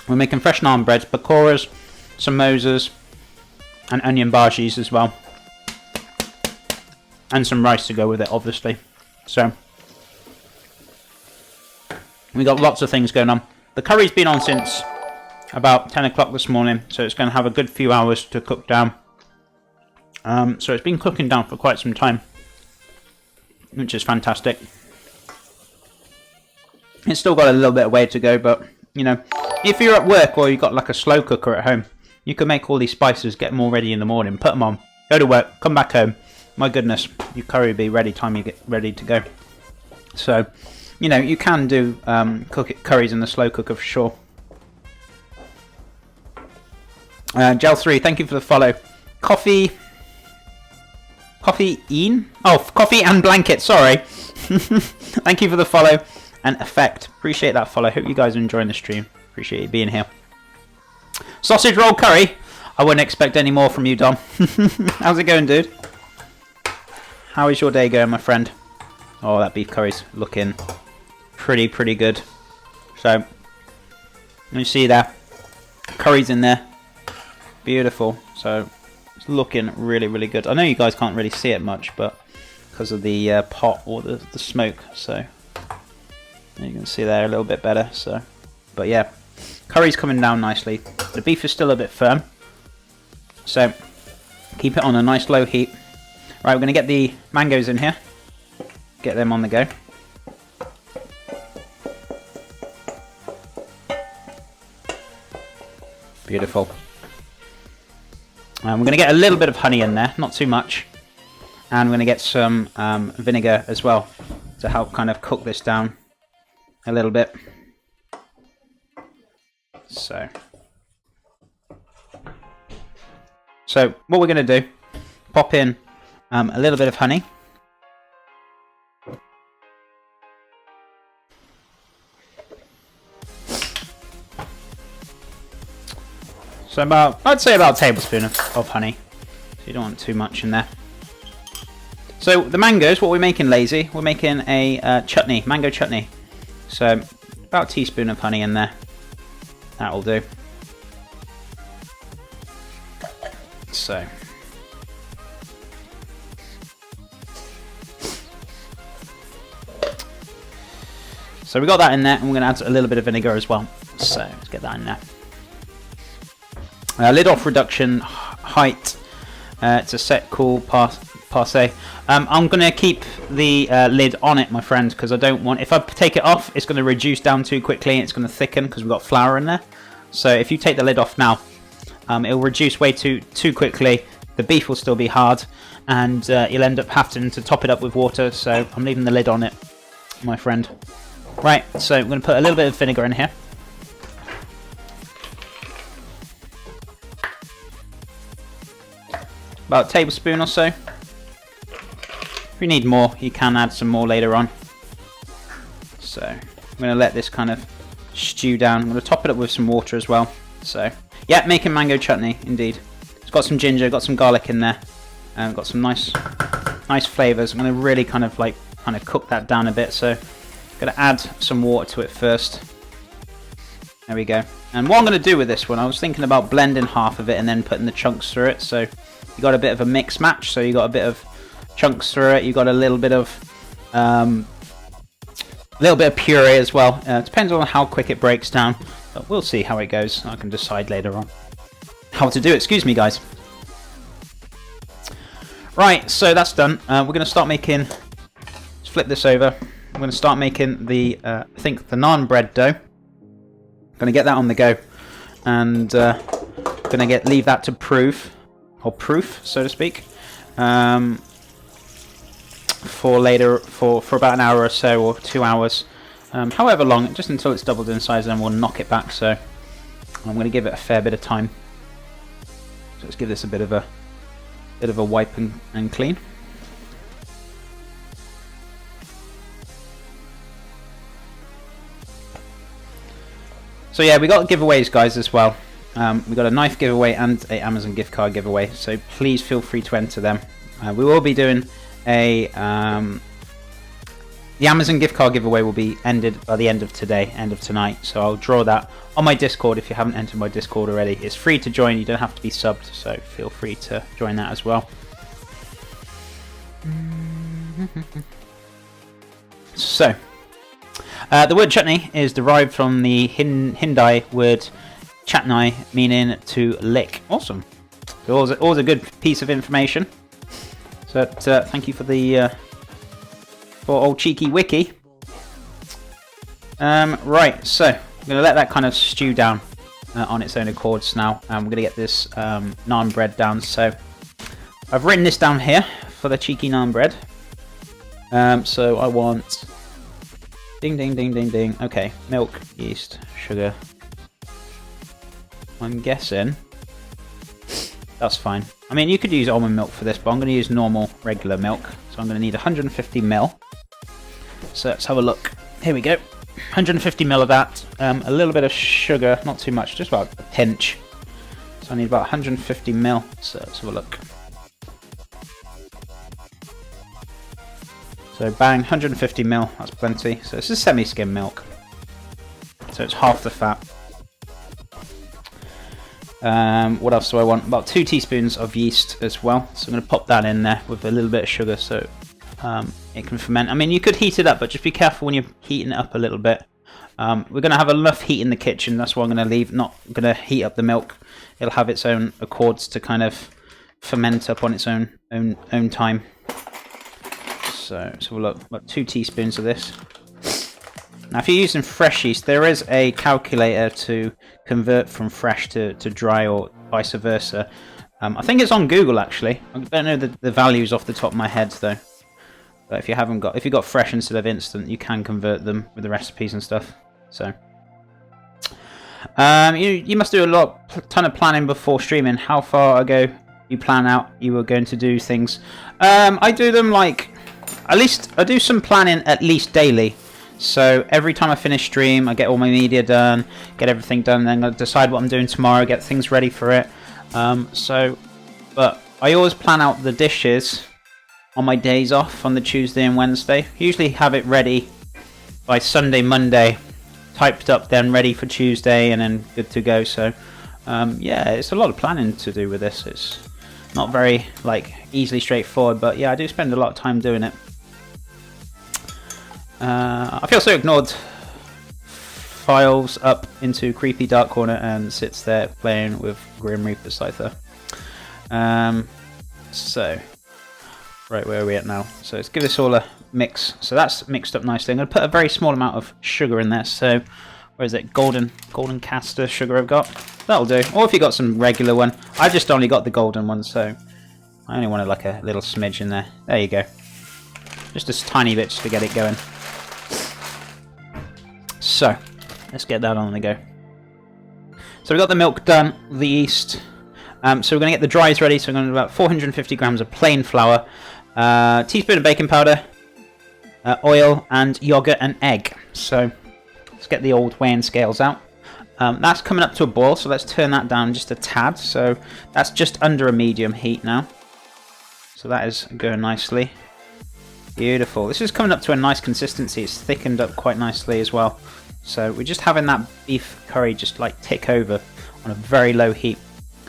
We're making fresh naan breads, pakoras, samosas, and onion bhajis as well. And some rice to go with it, obviously. So, we got lots of things going on. The curry's been on since about 10 o'clock this morning, so it's going to have a good few hours to cook down. So it's been cooking down for quite some time, which is fantastic. It's still got a little bit of way to go, but, you know, if you're at work or you've got like a slow cooker at home, you can make all these spices, get them all ready in the morning, put them on, go to work, come back home. My goodness, your curry will be ready time you get ready to go. So, you know, you can do curries in the slow cooker for sure. Gel3, thank you for the follow. Coffee and blanket, sorry. Thank you for the follow. And effect, appreciate that follow. Hope you guys are enjoying the stream. Appreciate you being here. Sausage roll curry. I wouldn't expect any more from you, Dom. How's it going, dude? How is your day going, my friend? Oh, that beef curry's looking pretty good. So, you see there, curry's in there. Beautiful. So, it's looking really good. I know you guys can't really see it much, but because of the pot or the smoke, so you can see there a little bit better. So, but yeah, curry's coming down nicely. The beef is still a bit firm, so keep it on a nice low heat. Right, we're going to get the mangoes in here, get them on the go. Beautiful. We're going to get a little bit of honey in there, not too much. And we're going to get some vinegar as well to help kind of cook this down a little bit. So what we're going to do, pop in a little bit of honey. So I'd say about a tablespoon of honey. So you don't want too much in there. So the mangoes, what we're making, lazy, we're making a chutney, mango chutney. So about a teaspoon of honey in there. That'll do. So we got that in there, and we're going to add a little bit of vinegar as well. So let's get that in there. Lid off reduction height. It's a set cool passe. I'm going to keep the lid on it, my friend, because I don't want... If I take it off, it's going to reduce down too quickly, and it's going to thicken because we've got flour in there. So if you take the lid off now, it'll reduce way too quickly. The beef will still be hard, and you'll end up having to top it up with water. So I'm leaving the lid on it, my friend. Right, so I'm going to put a little bit of vinegar in here. About a tablespoon or so. If you need more, you can add some more later on. So I'm going to let this kind of stew down. I'm going to top it up with some water as well. So yeah, making mango chutney indeed. It's got some ginger, got some garlic in there, and got some nice flavors. I'm going to really kind of cook that down a bit. So I'm going to add some water to it first. There we go. And what I'm going to do with this one, I was thinking about blending half of it and then putting the chunks through it. So you got a bit of a mix match. So you got a bit of chunks through it. You got a little bit of puree as well. It depends on how quick it breaks down, but we'll see how it goes. I can decide later on how to do it. Excuse me, guys. Right, so that's done. We're going to start making. Let's flip this over. I'm going to start making the I think the naan bread dough. Going to get that on the go, and going to leave that to proof, so to speak, for later for about an hour or so, or 2 hours, however long, just until it's doubled in size, and then we'll knock it back. So I'm going to give it a fair bit of time. So let's give this a bit of a wipe and clean. So yeah, we got giveaways, guys, as well. We got a knife giveaway and a Amazon gift card giveaway. So please feel free to enter them. We will be doing a The Amazon gift card giveaway will be ended by the end of today, end of tonight. So I'll draw that on my Discord. If you haven't entered my Discord already, it's free to join. You don't have to be subbed, so feel free to join that as well. So, the word chutney is derived from the Hindi word chatnai, meaning to lick. Awesome. So always a good piece of information. So thank you for the for old cheeky wiki. Right, so I'm going to let that kind of stew down on its own accords now. We're going to get this naan bread down. So I've written this down here for the cheeky naan bread. So I want ding ding ding ding ding. Okay, milk, yeast, sugar. I'm guessing that's fine. I mean, you could use almond milk for this, but I'm going to use normal, regular milk. So I'm going to need 150 ml. So let's have a look. Here we go. 150 ml of that. A little bit of sugar, not too much, just about a pinch. So I need about 150 ml. So let's have a look. So bang, 150 ml. That's plenty. So this is semi-skim milk. So it's half the fat. What else do I want? About 2 teaspoons of yeast as well. So I'm going to pop that in there with a little bit of sugar so it can ferment. I mean, you could heat it up, but just be careful when you're heating it up a little bit. We're going to have enough heat in the kitchen. That's why I'm going to leave. Not going to heat up the milk. It'll have its own accords to kind of ferment up on its own time. So let's have a look. About 2 teaspoons of this. Now, if you're using fresh yeast, there is a calculator to convert from fresh to dry or vice versa. I think it's on Google actually. I don't know the values off the top of my head though. But if you've got fresh instead of instant, you can convert them with the recipes and stuff. So you must do a ton of planning before streaming. How far ago you plan out you were going to do things? I do them like I do some planning at least daily. So every time I finish stream, I get all my media done, get everything done, then I decide what I'm doing tomorrow, get things ready for it. But I always plan out the dishes on my days off on the Tuesday and Wednesday. Usually have it ready by Sunday, Monday, typed up then ready for Tuesday and then good to go. So yeah, it's a lot of planning to do with this. It's not very easily straightforward, but yeah, I do spend a lot of time doing it. I feel so ignored. Files up into creepy dark corner and sits there playing with Grim Reaper Scyther. So right, where are we at now? So let's give this all a mix. So that's mixed up nicely. I'm going to put a very small amount of sugar in there. So where is it? Golden caster sugar I've got. That'll do. Or if you got some regular one. I just only got the golden one, so I only wanted like a little smidge in there. There you go. Just a tiny bit just to get it going. So let's get that on the go. So we've got the milk done, the yeast. So we're going to get the dries ready. So we're going to do about 450 grams of plain flour, teaspoon of baking powder, oil, and yogurt and egg. So let's get the old weighing scales out. That's coming up to a boil, so let's turn that down just a tad. So that's just under a medium heat now. So that is going nicely. Beautiful. This is coming up to a nice consistency. It's thickened up quite nicely as well. So we're just having that beef curry just tick over on a very low heat.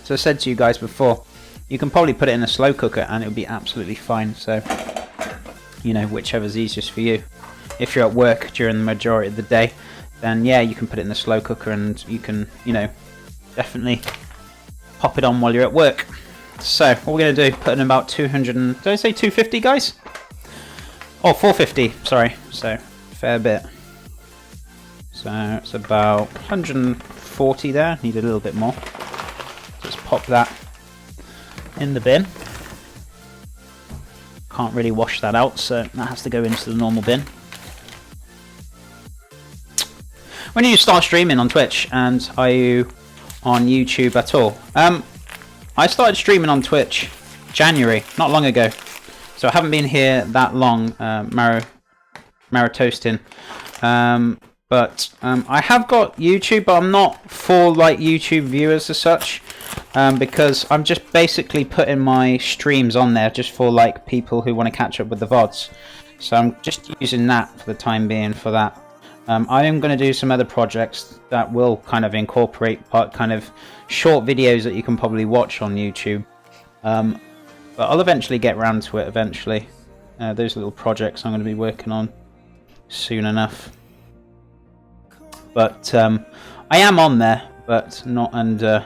So I said to you guys before, you can probably put it in a slow cooker and it'll be absolutely fine. So, whichever's easiest for you. If you're at work during the majority of the day, then yeah, you can put it in the slow cooker and you can, definitely pop it on while you're at work. So what we're going to do, put in about 200 and, did I say 250 guys? Oh, 450, sorry. So fair bit. So it's about 140 there, need a little bit more. Just pop that in the bin. Can't really wash that out, so that has to go into the normal bin. When you start streaming on Twitch, and are you on YouTube at all? I started streaming on Twitch January, not long ago. So I haven't been here that long, Maratostin. But I have got YouTube, but I'm not for YouTube viewers as such, because I'm just basically putting my streams on there just for people who want to catch up with the VODs. So I'm just using that for the time being for that. I am going to do some other projects that will kind of incorporate kind of short videos that you can probably watch on YouTube. But I'll eventually get around to it eventually. Those little projects I'm going to be working on soon enough. But I am on there, but not under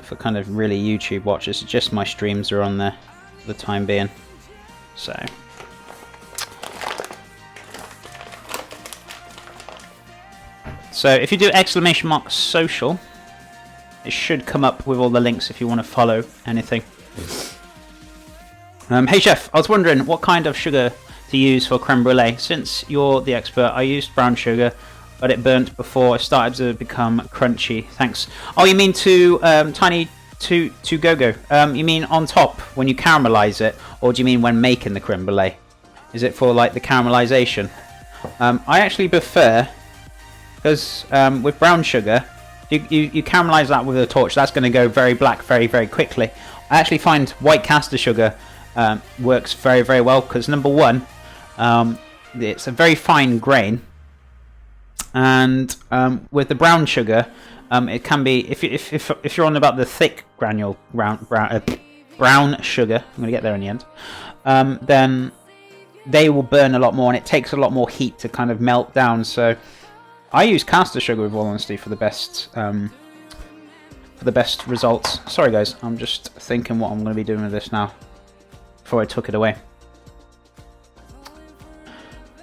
for kind of really YouTube watchers. Just my streams are on there for the time being. So if you do !social, it should come up with all the links if you want to follow anything. Hey chef, I was wondering what kind of sugar to use for creme brulee. Since you're the expert, I used brown sugar, but it burnt before it started to become crunchy. Thanks. Oh, you mean to go-go? You mean on top when you caramelize it, or do you mean when making the creme brulee? Is it for like the caramelization? I actually prefer, because with brown sugar, you caramelize that with a torch. That's going to go very black very, very quickly. I actually find white caster sugar works very, very well because number one, it's a very fine grain, and with the brown sugar, it can be if you're on about the thick granule brown sugar. I'm going to get there in the end. Then they will burn a lot more, and it takes a lot more heat to kind of melt down. So I use caster sugar, with all honesty, for the best results. Sorry guys, I'm just thinking what I'm going to be doing with this now before I took it away.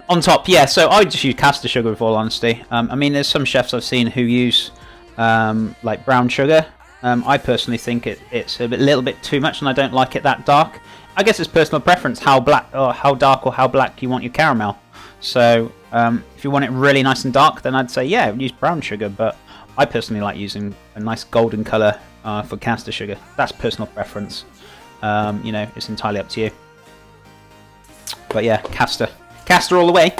On top, yeah, so I just use caster sugar, with all honesty. I mean, there's some chefs I've seen who use like brown sugar. I personally think it's a little bit too much, and I don't like it that dark. I guess it's personal preference how black or how dark or how black you want your caramel. So if you want it really nice and dark, then I'd say yeah, use brown sugar. But I personally like using a nice golden colour for caster sugar. That's personal preference. You know, it's entirely up to you. But yeah, caster all the way.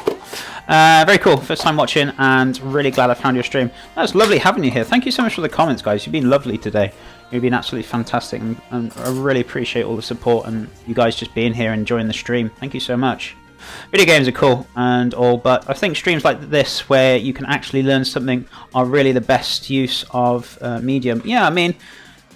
Very cool. First time watching, and really glad I found your stream. That's lovely having you here. Thank you so much for the comments, guys. You've been lovely today. You've been absolutely fantastic, and I really appreciate all the support and you guys just being here and enjoying the stream. Thank you so much. Video games are cool and all, but I think streams like this, where you can actually learn something, are really the best use of medium. Yeah, I mean, do you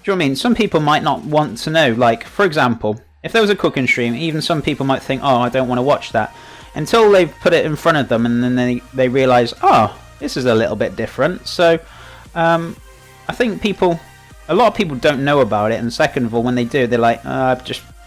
know what I mean? Some people might not want to know. Like, for example, if there was a cooking stream, even some people might think, oh, I don't want to watch that, until they've put it in front of them, and then they realise, oh, this is a little bit different. So I think a lot of people don't know about it, and second of all, when they do, they're like,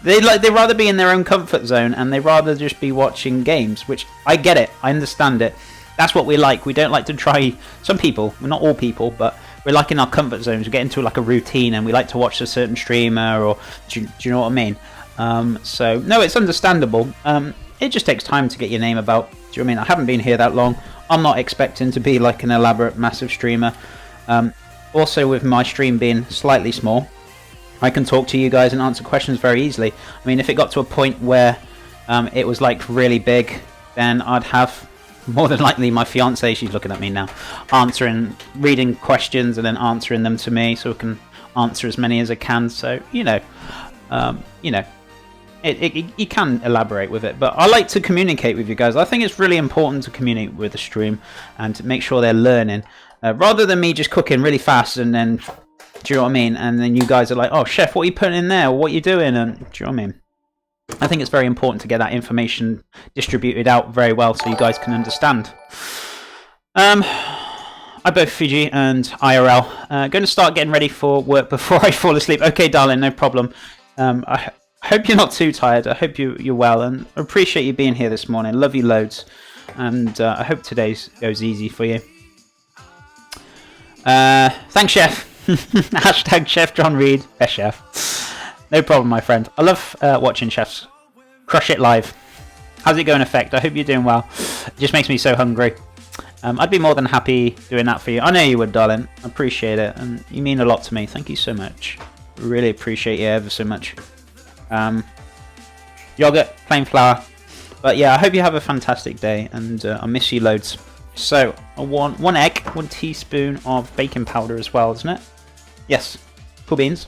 they'd rather be in their own comfort zone, and they'd rather just be watching games, which I get it, I understand it. That's what we like. We don't like to try. Some people, well, not all people, but we're like in our comfort zones. We get into like a routine, and we like to watch a certain streamer, or do you know what I mean? So no, it's understandable. It just takes time to get your name about. Do you know what I mean? I haven't been here that long. I'm not expecting to be like an elaborate, massive streamer. Also, with my stream being slightly small, I can talk to you guys and answer questions very easily. I mean, if it got to a point where it was like really big, then I'd have more than likely my fiance, she's looking at me now, reading questions and then answering them to me, so I can answer as many as I can. So you know, you can elaborate with it, but I like to communicate with you guys. I think it's really important to communicate with the stream and to make sure they're learning, rather than me just cooking really fast and then, do you know what I mean? And then you guys are like, oh, chef, what are you putting in there? What are you doing? And do you know what I mean? I think it's very important to get that information distributed out very well so you guys can understand. I both Fiji and IRL. Going to start getting ready for work before I fall asleep. Okay, darling, no problem. I hope you're not too tired. I hope you're well, and I appreciate you being here this morning. Love you loads, and I hope today's goes easy for you. Thanks, chef. Hashtag Chef John Reed, best chef. No problem, my friend. I love watching chefs crush it live. How's it going, Effect? I hope you're doing well. It just makes me so hungry. I'd be more than happy doing that for you. I know you would, darling. I appreciate it, and you mean a lot to me. Thank you so much. Really appreciate you ever so much. Yogurt, plain flour. But yeah, I hope you have a fantastic day, and I miss you loads. So, I want 1 egg, 1 teaspoon of baking powder as well, isn't it? Yes, cool beans.